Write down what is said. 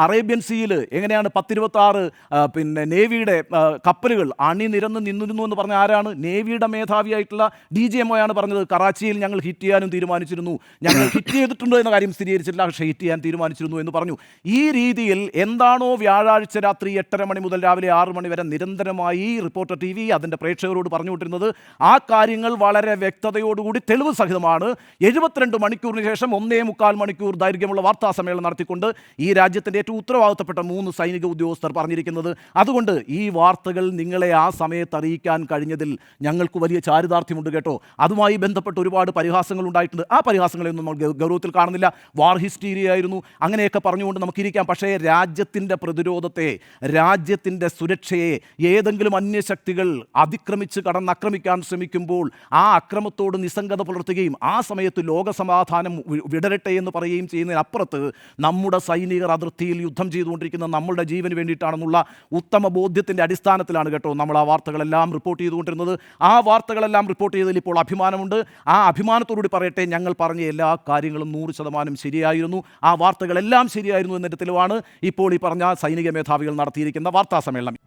Arabian സീയിൽ എങ്ങനെയാണ് 10-26 പിന്നെ നേവിയുടെ കപ്പലുകൾ അണിനിരന്ന് നിന്നിരുന്നു എന്ന് പറഞ്ഞ ആരാണ്? നേവിയുടെ മേധാവിയായിട്ടുള്ള DGMO ആണ് പറഞ്ഞത്. കറാച്ചിയിൽ ഞങ്ങൾ ഹിറ്റ് ചെയ്യാനും തീരുമാനിച്ചിരുന്നു, ഞങ്ങൾ ഹിറ്റ് ചെയ്തിട്ടുണ്ടോ എന്ന കാര്യം സ്ഥിരീകരിച്ചിട്ടില്ല, പക്ഷേ ഹിറ്റ് ചെയ്യാൻ തീരുമാനിച്ചിരുന്നു എന്ന് പറഞ്ഞു. ഈ രീതിയിൽ എന്താണോ വ്യാഴാഴ്ച രാത്രി 8:30 മണി മുതൽ രാവിലെ 6 മണി വരെ നിരന്തരമായി റിപ്പോർട്ടർ TV അതിൻ്റെ പ്രേക്ഷകരോട് പറഞ്ഞുകൊണ്ടിരുന്നത്, ആ കാര്യങ്ങൾ വളരെ വ്യക്തതയോടുകൂടി തെളിവ് സഹിതമാണ് 72 മണിക്കൂറിന് ശേഷം 1.25 മണിക്കൂർ ദൈർഘ്യമുള്ള വാർത്താ സമ്മേളനം നടത്തിക്കൊണ്ട് ഈ രാജ്യത്തിൻ്റെ ഏറ്റവും ഉത്തരവാദിത്തപ്പെട്ട 3 സൈനിക ഉദ്യോഗസ്ഥർ പറഞ്ഞിരിക്കുന്നത്. അതുകൊണ്ട് ഈ വാർത്തകൾ നിങ്ങളെ ആ സമയത്ത് അറിയിക്കാൻ കഴിഞ്ഞതിൽ ഞങ്ങൾക്ക് വലിയ ചാരിതാർത്ഥ്യമുണ്ട് കേട്ടോ. അതുമായി ബന്ധപ്പെട്ട് ഒരുപാട് പരിഹാസങ്ങൾ ഉണ്ടായിട്ടുണ്ട്. ആ പരിഹാസങ്ങളെയൊന്നും നമ്മൾ ഗൗരവത്തിൽ കാണുന്നില്ല. വാർ ഹിസ്റ്റീരിയ ആയിരുന്നു അങ്ങനെയൊക്കെ പറഞ്ഞുകൊണ്ട് നമുക്കിരിക്കാം. പക്ഷേ രാജ്യത്തിൻ്റെ പ്രതിരോധത്തെ, രാജ്യത്തിൻ്റെ സുരക്ഷയെ ഏതെങ്കിലും അന്യശക്തികൾ അതിക്രമിച്ച് കടന്നാക്രമിക്കാൻ ശ്രമിക്കുമ്പോൾ ആ അക്രമത്തോട് നിസ്സംഗത പുലർത്തുകയും ആ സമയത്ത് ലോകസമാധാനം വിടരട്ടെ എന്ന് പറയുകയും ചെയ്യുന്നതിനപ്പുറത്ത് നമ്മുടെ സൈനികർ അതിർത്തിയിൽ യുദ്ധം ചെയ്തുകൊണ്ടിരിക്കുന്ന നമ്മളുടെ ജീവന് വേണ്ടിയിട്ടാണെന്നുള്ള ഉത്തമ ബോധ്യത്തിൻ്റെ അടിസ്ഥാനത്തിലാണ് കേട്ടോ നമ്മൾ ആ വാർത്തകളെല്ലാം റിപ്പോർട്ട് ചെയ്തുകൊണ്ടിരുന്നത്. ആ വാർത്തകളെല്ലാം റിപ്പോർട്ട് ചെയ്തതിൽ ഇപ്പോൾ അഭിമാനമുണ്ട്. ആ അഭിമാനത്തോടുകൂടി പറയട്ടെ, ഞങ്ങൾ പറഞ്ഞ എല്ലാ കാര്യങ്ങളും 100% ശരിയായിരുന്നു. ആ വാർത്തകളെല്ലാം ശരിയായിരുന്നു എന്നതിൻ്റെ തെളിവാണ് ഇപ്പോൾ ഈ പറഞ്ഞ സൈനിക മേധാവികൾ നടത്തിയിരിക്കുന്ന വാർത്താ സമ്മേളനം.